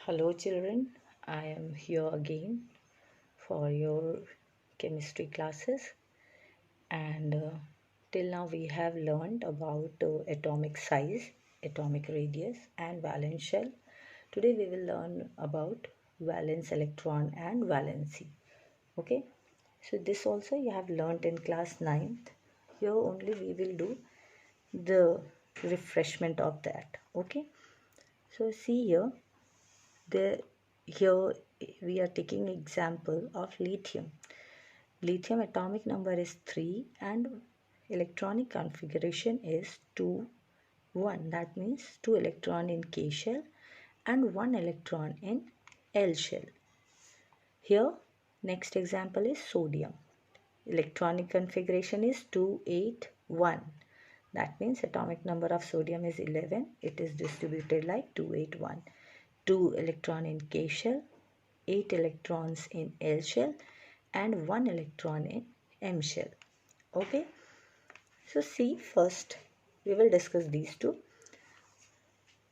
Hello children, I am here again for your chemistry classes and till now we have learned about atomic size, atomic radius and valence shell. Today we will learn about valence electron and valency. Okay, so this also you have learned in class 9th. Here only we will do the refreshment of that. Okay, so see here we are taking example of lithium. Lithium atomic number is 3 and electronic configuration is 2 1. That means 2 electron in K shell and 1 electron in L shell. Here next example is sodium. Electronic configuration is 281. That means atomic number of sodium is 11. It is distributed like 281. 2 electron in K shell, 8 electrons in L shell and 1 electron in M shell. Okay, so see, first we will discuss these two.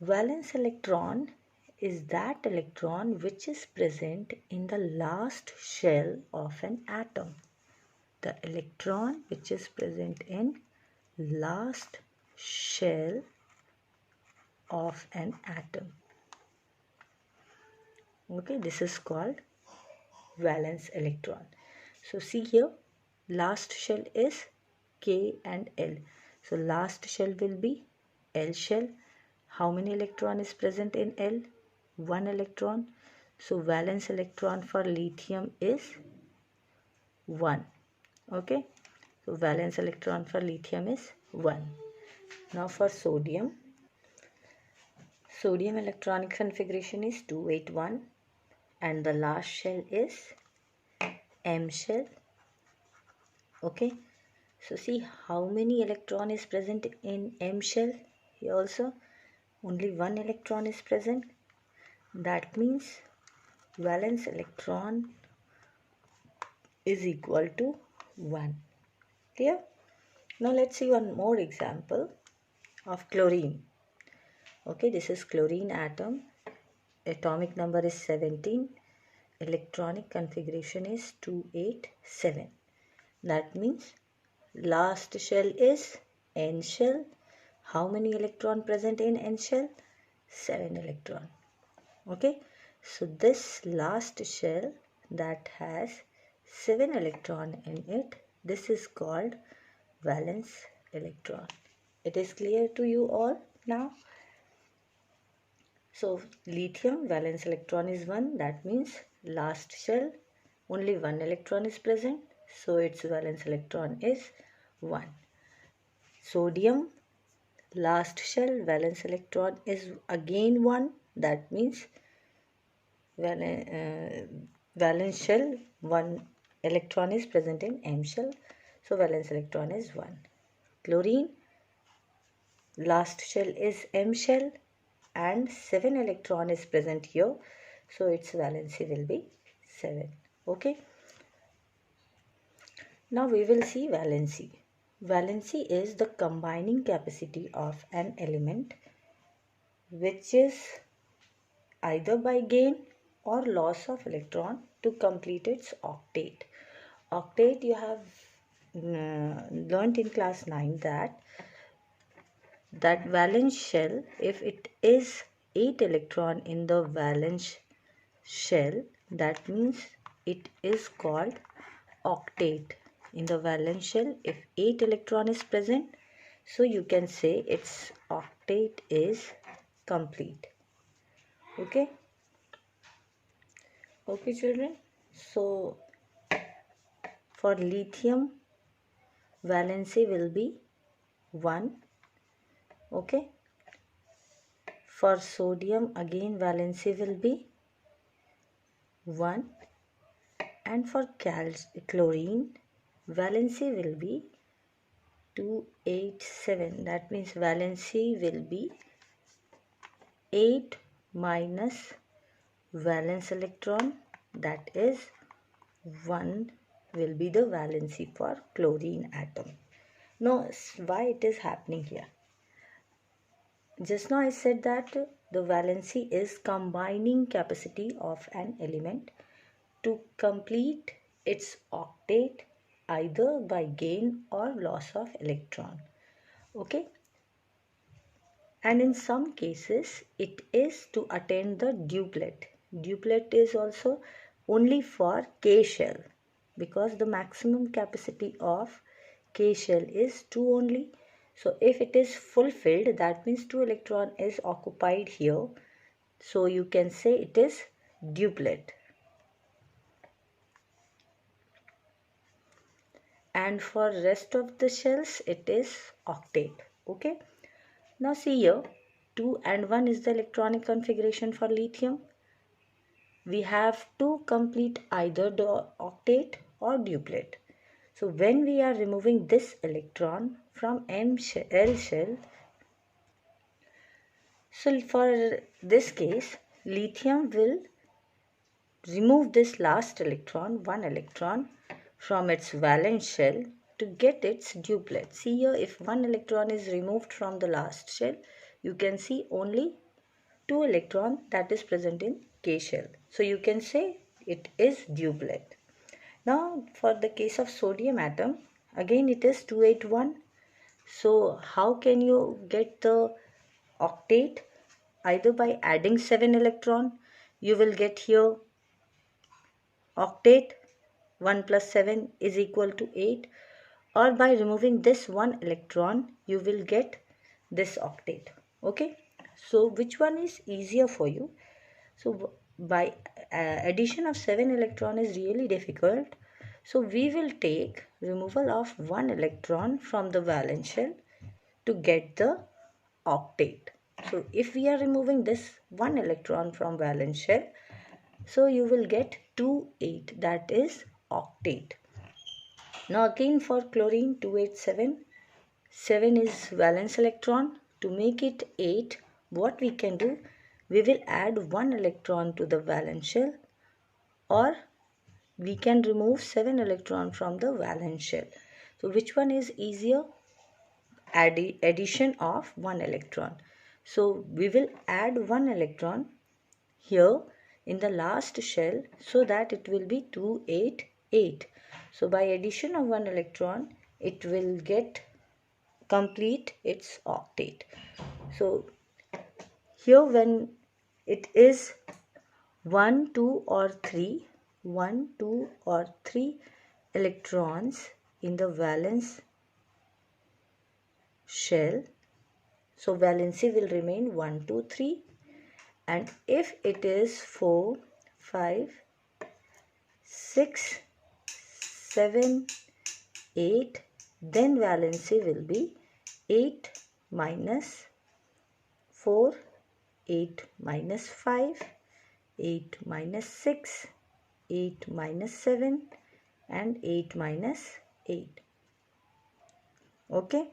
Valence electron is that electron which is present in the last shell of an atom. The electron which is present in last shell of an atom. Okay, this is called valence electron. So see here, last shell is K and L. So last shell will be L shell. How many electron is present in L? 1 electron. So valence electron for lithium is 1. Okay. So valence electron for lithium is 1. Now for sodium. Sodium electronic configuration is 281 and the last shell is M shell. Okay, so see how many electron is present in M shell. Here also only 1 electron is present. That means valence electron is equal to 1. Clear? Now let's see one more example of chlorine. Okay, this is chlorine atom. Atomic number is 17. Electronic configuration is 287. That means last shell is N shell. How many electron present in N shell? 7 electron. Okay, so this last shell that has 7 electron in it, this is called valence electron. It is clear to you all now? So lithium valence electron is 1. That means last shell only 1 electron is present. So its valence electron is 1. Sodium last shell valence electron is again 1. That means valence shell 1 electron is present in M shell. So valence electron is 1. Chlorine last shell is M shell and 7 electron is present here. So its valency will be 7. Okay. Now we will see valency. Valency is the combining capacity of an element which is either by gain or loss of electron to complete its octet. Octet you have learnt in class 9 that valence shell, if it is 8 electron in the valence shell, that means it is called octet. In the valence shell, if 8 electron is present, so you can say its octet is complete. Okay. Okay children, so for lithium valency will be 1. Okay, for sodium again valency will be 1 and for chlorine valency will be 287. That means valency will be 8 minus valence electron, that is 1 will be the valency for chlorine atom. Now why it is happening here? Just now I said that the valency is combining capacity of an element to complete its octet either by gain or loss of electron. Okay, and in some cases it is to attain the duplet. Duplet is also only for K shell, because the maximum capacity of K shell is 2 only. So if it is fulfilled, that means 2 electron is occupied here, so you can say it is duplet. And for rest of the shells it is octet. Okay, now see here, 2 and 1 is the electronic configuration for lithium. We have to complete either the octet or duplet. So when we are removing this electron from L shell, so for this case, lithium will remove this last electron, 1 electron, from its valence shell to get its duplet. See here, if 1 electron is removed from the last shell, you can see only 2 electron that is present in K shell. So you can say it is duplet. Now for the case of sodium atom, again it is 281. So how can you get the octet? Either by adding 7 electron, you will get here octet, 1 plus 7 is equal to 8, or by removing this 1 electron you will get this octet. Okay, so which one is easier for you? So by addition of 7 electron is really difficult, so we will take removal of 1 electron from the valence shell to get the octet. So if we are removing this 1 electron from valence shell, so you will get 2 8, that is octet. Now again for chlorine 287, 7 is valence electron. To make it 8, what we can do, we will add 1 electron to the valence shell, or we can remove 7 electron from the valence shell. So which one is easier? Addition of 1 electron. So we will add 1 electron here in the last shell, so that it will be 288. So by addition of 1 electron it will get complete its octet. So here when it is 1 2 or 3 1 2 or 3 electrons in the valence shell, so valency will remain 1 2 3. And if it is 4 5 6 7 8, then valency will be 8 minus 4, 8 minus 5, 8 minus 6, 8 minus 7, and 8 minus 8. Okay,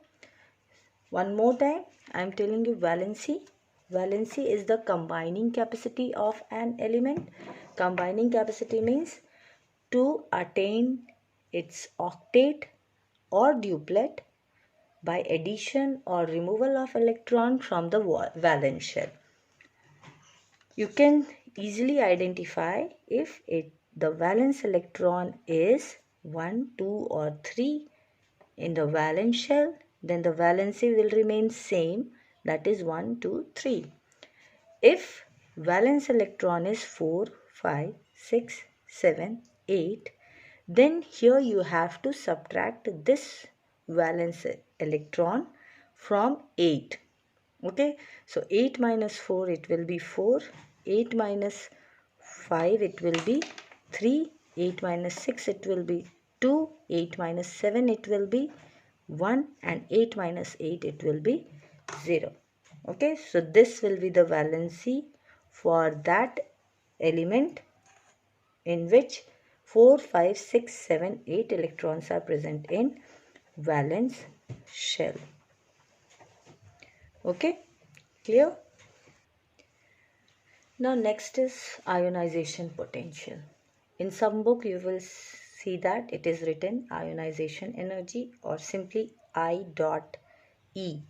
one more time I am telling you valency. Valency is the combining capacity of an element. Combining capacity means to attain its octet or duplet by addition or removal of electron from the valence shell. You can easily identify if the valence electron is 1, 2 or 3 in the valence shell, then the valency will remain same, that is 1, 2, 3. If valence electron is 4, 5, 6, 7, 8, then here you have to subtract this valence electron from 8. Okay, so 8 minus 4 it will be 4, 8 minus 5 it will be 3, 8 minus 6 it will be 2, 8 minus 7 it will be 1, and 8 minus 8 it will be 0. Okay, so this will be the valency for that element in which 4, 5, 6, 7, 8 electrons are present in valence shell. Okay, clear? Now next is ionization potential. In some book you will see that it is written ionization energy or simply I dot E,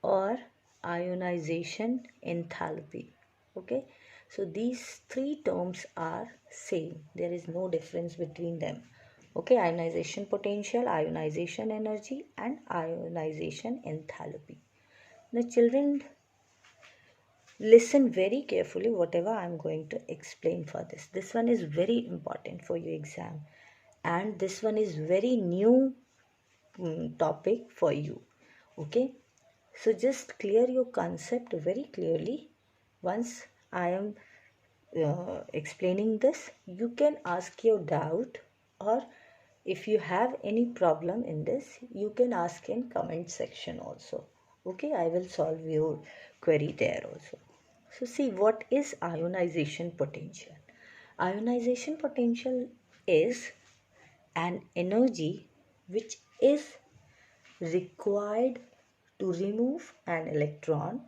or ionization enthalpy. Okay, so these three terms are same. There is no difference between them. Okay, ionization potential, ionization energy, and ionization enthalpy. Now children, listen very carefully whatever I am going to explain for this. This one is very important for your exam, and this one is very new topic for you. Okay, so just clear your concept very clearly. Once I am explaining this, you can ask your doubt, or if you have any problem in this, you can ask in comment section also. Okay, I will solve your query there also. So see, what is ionization potential? Ionization potential is an energy which is required to remove an electron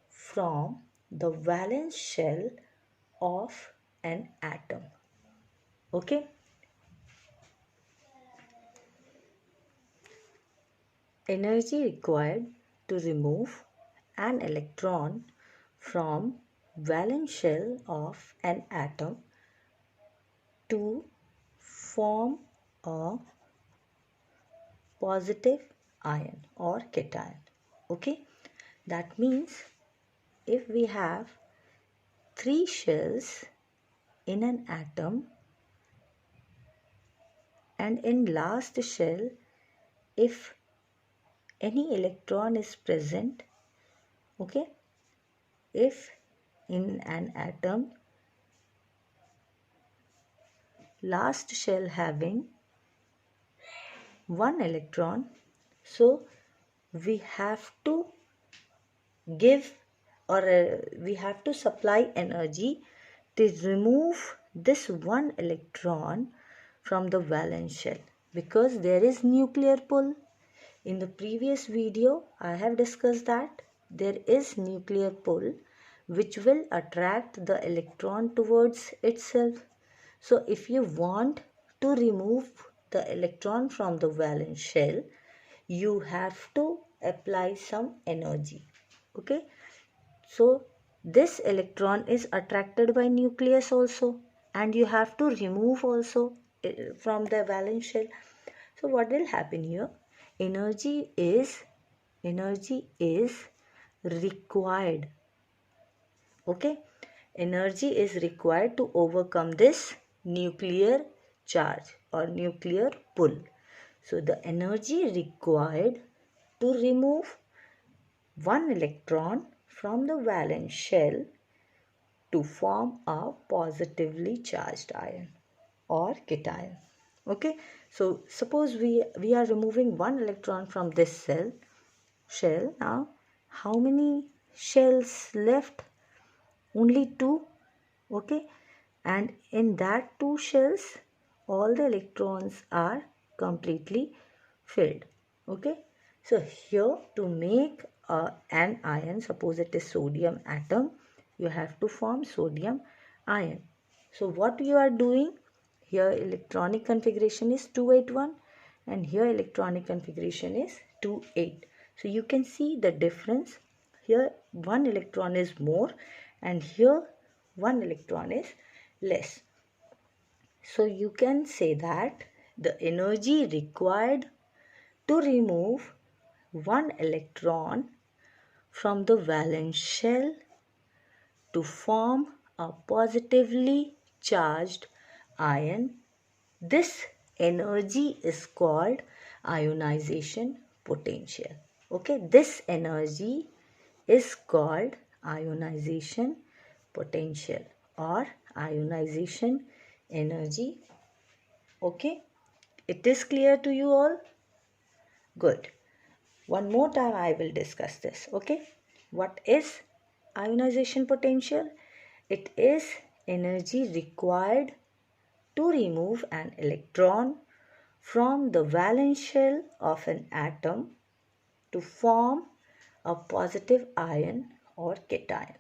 from the valence shell of an atom. Okay, energy required to remove an electron from valence shell of an atom to form a positive ion or cation. Okay, that means if we have three shells in an atom, and in last shell, if any electron is present, okay, if in an atom last shell having one electron, so we have to give, or we have to supply energy to remove this one electron from the valence shell, because there is nuclear pull. In the previous video I have discussed that there is nuclear pull which will attract the electron towards itself. So if you want to remove the electron from the valence shell, you have to apply some energy. Okay, so this electron is attracted by nucleus also, and you have to remove also from the valence shell. So what will happen here? Energy is required. Okay, energy is required to overcome this nuclear charge or nuclear pull. So the energy required to remove one electron from the valence shell to form a positively charged ion or cation. Okay, so suppose we are removing one electron from this shell. Now how many shells left? Only two. Okay, and in that two shells all the electrons are completely filled. Okay, so here to make an ion, suppose it is sodium atom, you have to form sodium ion. So what you are doing here, electronic configuration is 281 and here electronic configuration is 28. So you can see the difference. Here one electron is more and here one electron is less. So you can say that the energy required to remove one electron from the valence shell to form a positively charged ion, this energy is called ionization potential. Okay, this energy is called ionization potential or ionization energy. Okay, it is clear to you all? Good. One more time I will discuss this. Okay, what is ionization potential? It is energy required to remove an electron from the valence shell of an atom to form a positive ion or cation.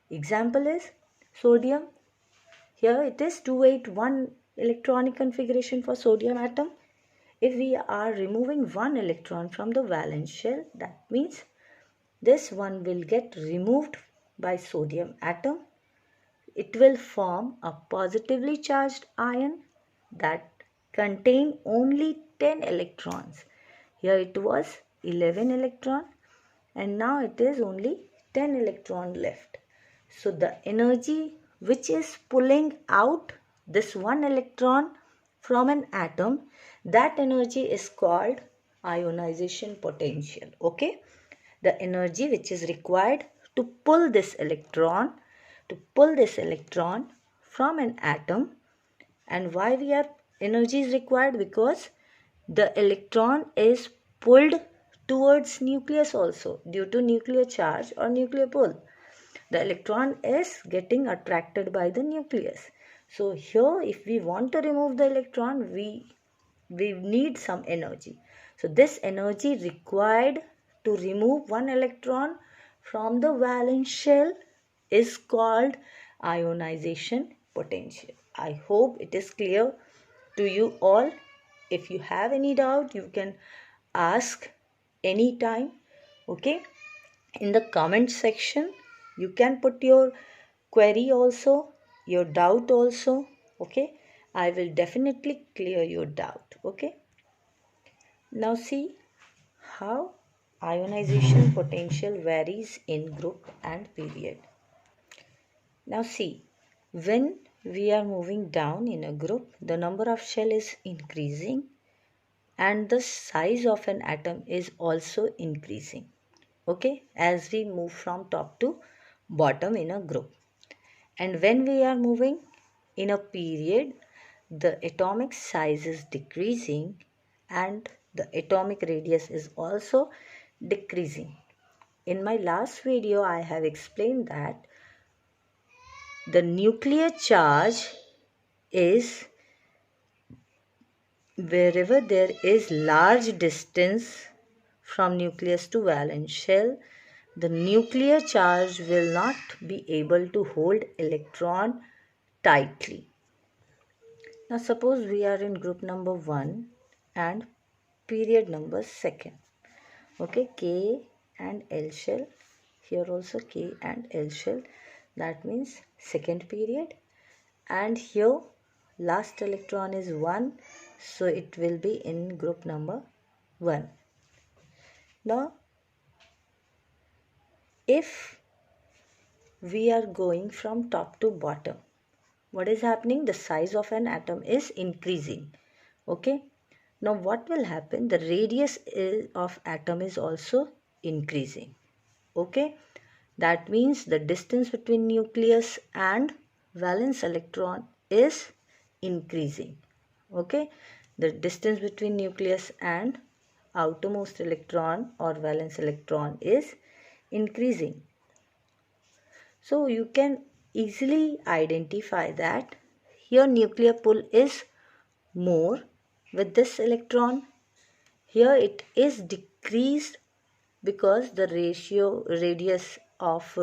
Example is sodium. Here it is 281 electronic configuration for sodium atom. If we are removing one electron from the valence shell, that means this one will get removed by sodium atom. It will form a positively charged ion that contain only 10 electrons. Here it was 11 electron and now it is only 10 electron left. So the energy which is pulling out this one electron from an atom, that energy is called ionization potential. Okay, the energy which is required to pull this electron from an atom. And why we are energy is required? Because the electron is pulled towards nucleus also due to nuclear charge or nuclear pull. The electron is getting attracted by the nucleus. So here if we want to remove the electron, we need some energy. So this energy required to remove one electron from the valence shell is called ionization potential. I hope it is clear to you all. If you have any doubt, you can ask anytime. Okay, in the comment section you can put your query also, your doubt also. Okay, I will definitely clear your doubt. Okay, now see how ionization potential varies in group and period. Now see, when we are moving down in a group, the number of shell is increasing and the size of an atom is also increasing. Okay, as we move from top to bottom in a group. And when we are moving in a period, the atomic size is decreasing and the atomic radius is also decreasing. In my last video, I have explained that the nuclear charge is wherever there is large distance from nucleus to valence shell, the nuclear charge will not be able to hold electron tightly. Now suppose we are in group number 1 and period number 2. Okay, K and L shell. Here also K and L shell. That means second period. And here last electron is 1. So it will be in group number 1. Now if we are going from top to bottom, what is happening? The size of an atom is increasing. Okay. Now what will happen? The radius of atom is also increasing. Okay. That means the distance between nucleus and valence electron is increasing. Okay. The distance between nucleus and outermost electron or valence electron is increasing. So you can easily identify that here nuclear pull is more with this electron. Here it is decreased because the radius of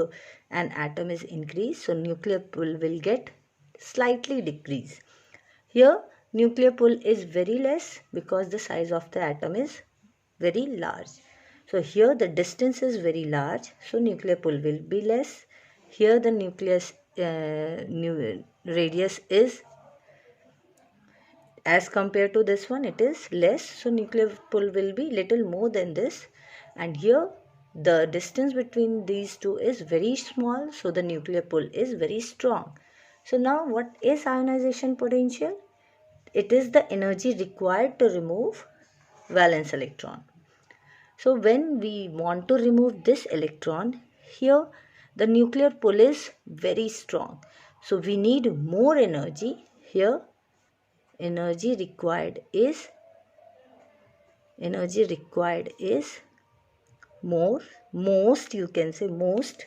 an atom is increased. So nuclear pull will get slightly decreased. Here nuclear pull is very less because the size of the atom is very large. So here the distance is very large. So nuclear pull will be less. Here the nucleus radius is, as compared to this one, it is less. So nuclear pull will be little more than this. And here the distance between these two is very small. So the nuclear pull is very strong. So now what is ionization potential? It is the energy required to remove valence electron. So when we want to remove this electron, here the nuclear pull is very strong. So we need more energy. Here energy required is more, most, you can say most.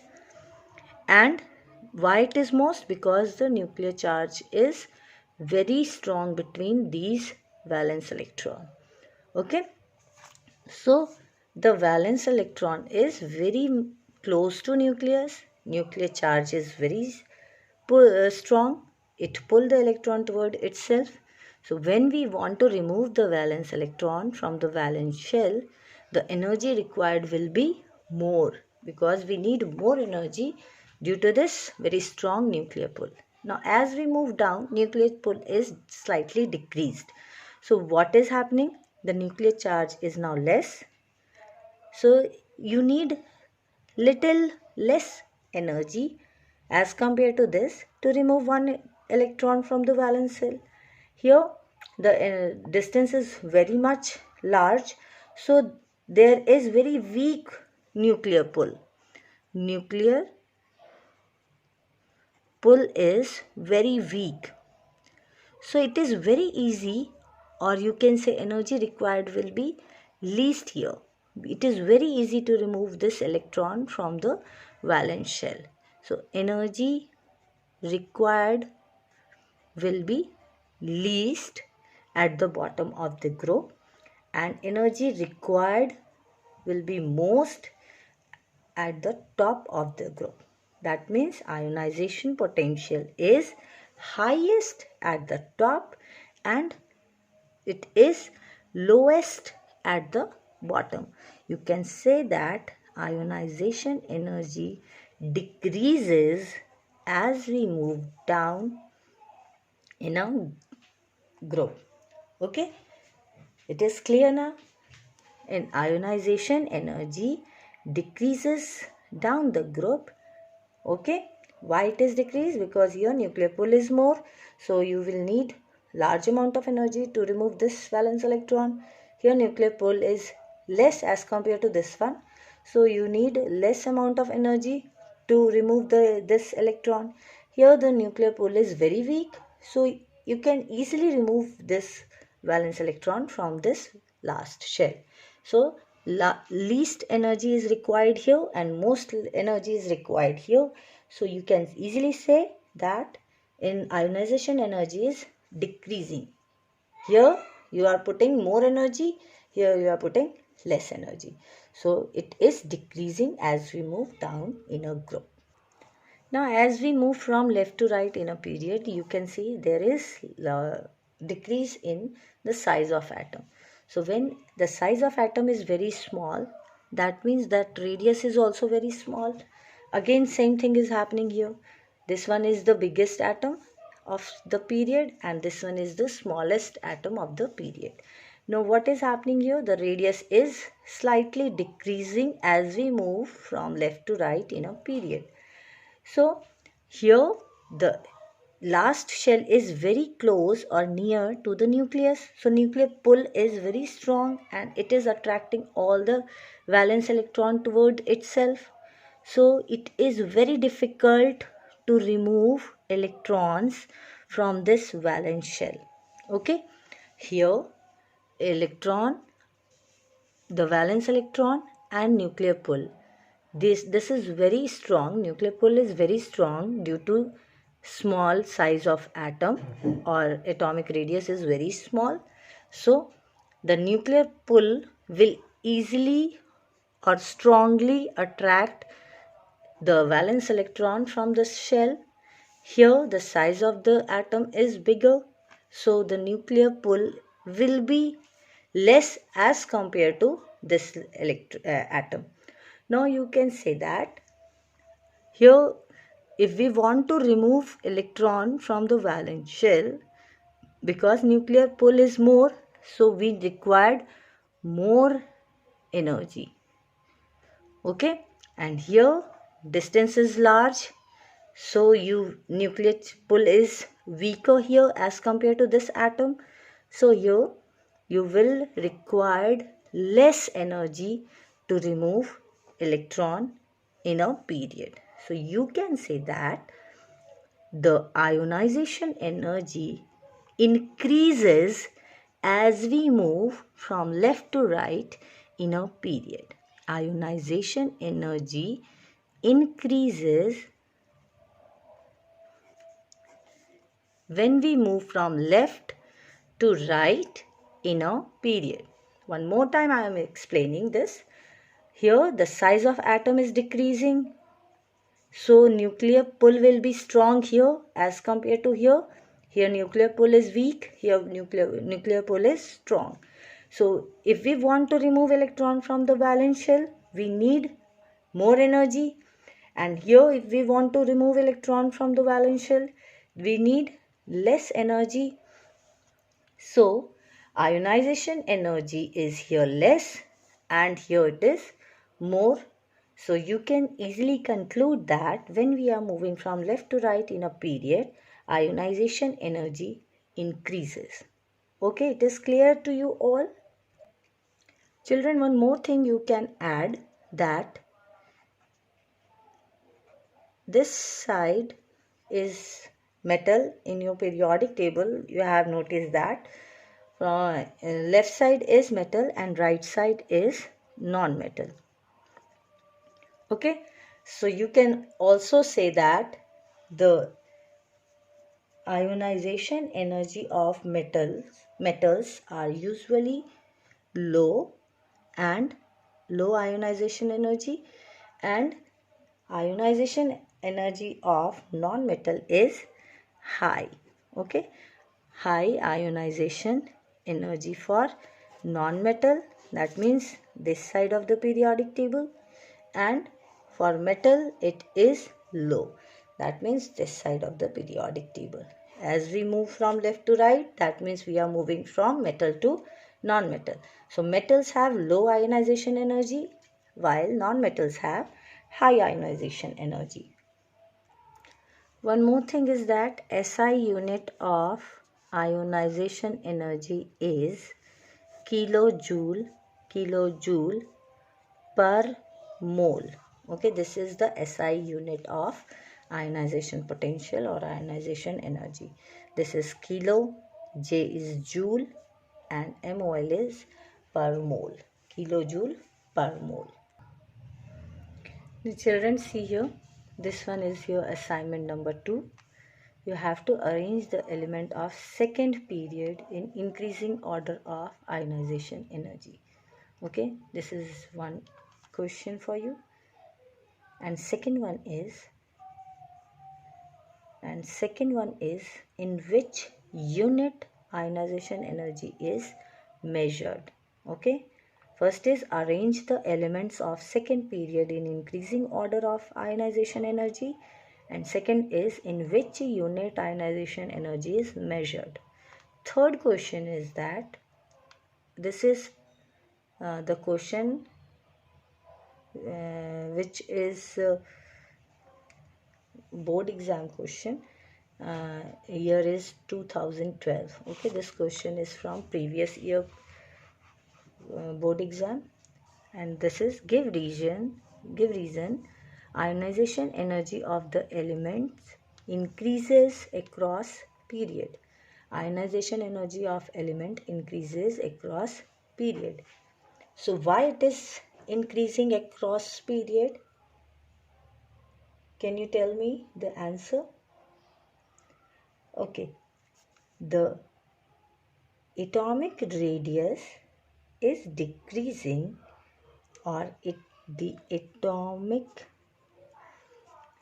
And why it is most? Because the nuclear charge is very strong between these valence electron. Okay. So the valence electron is very close to nucleus. Nuclear charge is very strong. It pulls the electron toward itself. So when we want to remove the valence electron from the valence shell, the energy required will be more. because we need more energy due to this very strong nuclear pull. Now as we move down, nuclear pull is slightly decreased. So what is happening? The nuclear charge is now less. So you need little less energy as compared to this to remove one electron from the valence shell. Here the distance is very much large, so there is very weak nuclear pull. Nuclear pull is very weak. So it is very easy, or you can say energy required will be least here. It is very easy to remove this electron from the valence shell. So energy required will be least at the bottom of the group, and energy required will be most at the top of the group. That means ionization potential is highest at the top and it is lowest at the bottom. You can say that ionization energy decreases as we move down in a group. Okay, it is clear now. In ionization energy decreases down the group. Okay, why it is decreased? Because your nuclear pull is more, so you will need large amount of energy to remove this valence electron. Here nuclear pull is less as compared to this one, so you need less amount of energy to remove this electron. Here the nuclear pull is very weak, so you can easily remove this valence electron from this last shell. So least energy is required here and most energy is required here. So you can easily say that in ionization energy is decreasing. Here you are putting more energy, here you are putting less energy. So it is decreasing as we move down in a group. Now as we move from left to right in a period, you can see there is decrease in the size of atom. So when the size of atom is very small, that means that radius is also very small. Again same thing is happening here. This one is the biggest atom of the period and this one is the smallest atom of the period. Now what is happening here? The radius is slightly decreasing as we move from left to right in a period. So here the last shell is very close or near to the nucleus. So nuclear pull is very strong and it is attracting all the valence electron toward itself. So it is very difficult to remove electrons from this valence shell. Okay, here electron, the valence electron and nuclear pull, this is very strong. Nuclear pull is very strong due to small size of atom or atomic radius is very small. So the nuclear pull will easily or strongly attract the valence electron from the shell. Here the size of the atom is bigger, so the nuclear pull will be less as compared to this atom. Now you can say that here if we want to remove electron from the valence shell, because nuclear pull is more, so we required more energy. Okay, and here distance is large, so nuclear pull is weaker here as compared to this atom. So here you will require less energy to remove electron in a period. So you can say that the ionization energy increases as we move from left to right in a period. Ionization energy increases when we move from left to right in a period. One more time I am explaining this. Here the size of atom is decreasing, so nuclear pull will be strong here as compared to here. Here nuclear pull is weak, here nuclear pull is strong. So if we want to remove electron from the valence shell, we need more energy. And here if we want to remove electron from the valence shell, we need less energy. So ionization energy is here less and here it is more. So you can easily conclude that when we are moving from left to right in a period, ionization energy increases. Okay, it is clear to you all? Children, one more thing you can add, that this side is metal in your periodic table. You have noticed that left side is metal and right side is non-metal. Okay, so you can also say that the ionization energy of metals are usually low and low ionization energy, and ionization energy of non-metal is high. Okay, high ionization energy for non-metal, that means this side of the periodic table, and for metal it is low, that means this side of the periodic table. As we move from left to right, that means we are moving from metal to non-metal. So metals have low ionization energy while non-metals have high ionization energy. One more thing is that SI unit of ionization energy is kilojoule per mole. Okay, this is the SI unit of ionization potential or ionization energy. This is kilo, J is joule, and MOL is per mole. Kilojoule per mole. The children, see here, this one is your assignment number 2. You have to arrange the element of second period in increasing order of ionization energy. Okay, this is one question for you. And second one is in which unit ionization energy is measured. Okay, first is arrange the elements of second period in increasing order of ionization energy, and second is in which unit ionization energy is measured. Third question is that this is the question which is board exam question. Year is 2012. Okay, this question is from previous year board exam, and this is give reason ionization energy of the elements increases across period. Ionization energy of element increases across period. So why it is increasing across period? Can you tell me the answer? Okay, the atomic radius is decreasing, or the atomic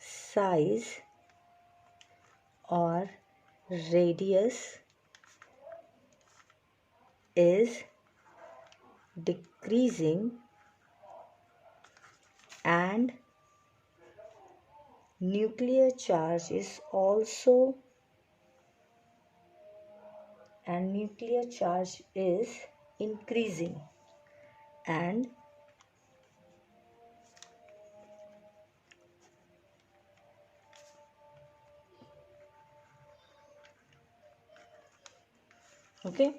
size or radius is decreasing, and nuclear charge is also increasing, and okay,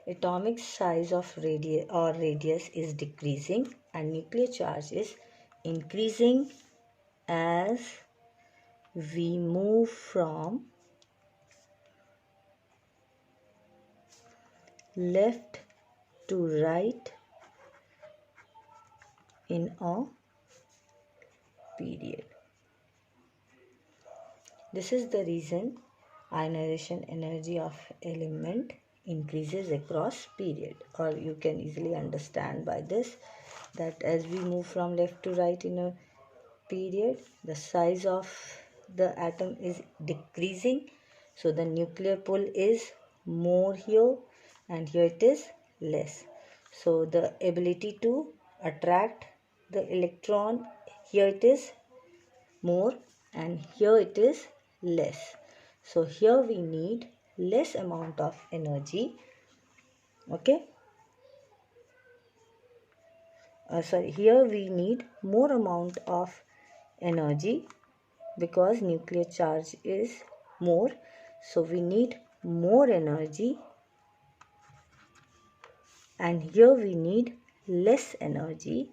atomic size of radius is decreasing and nuclear charge is increasing as we move from left to right in a period. This is the reason ionization energy of element increases across period, or you can easily understand by this that as we move from left to right in a period, the size of the atom is decreasing, so the nuclear pull is more here and here it is less. So the ability to attract the electron here it is more and here it is less. So here we need less amount of energy. Okay. Here we need more amount of energy because nuclear charge is more. So we need more energy, and here we need less energy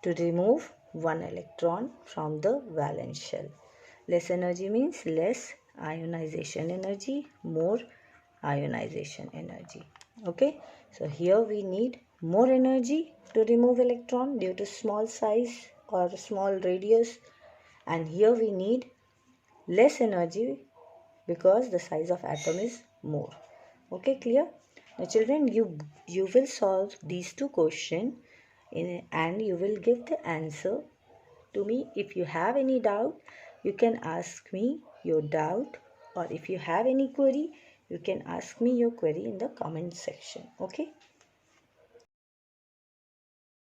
to remove one electron from the valence shell. Less energy means less ionization energy, more ionization energy. Okay, so here we need more energy to remove electron due to small size or small radius, and here we need less energy because the size of atom is more. Okay, clear? Now children, you will solve these two questions and you will give the answer to me. If you have any doubt, you can ask me your doubt, or if you have any query, you can ask me your query in the comment section. Okay.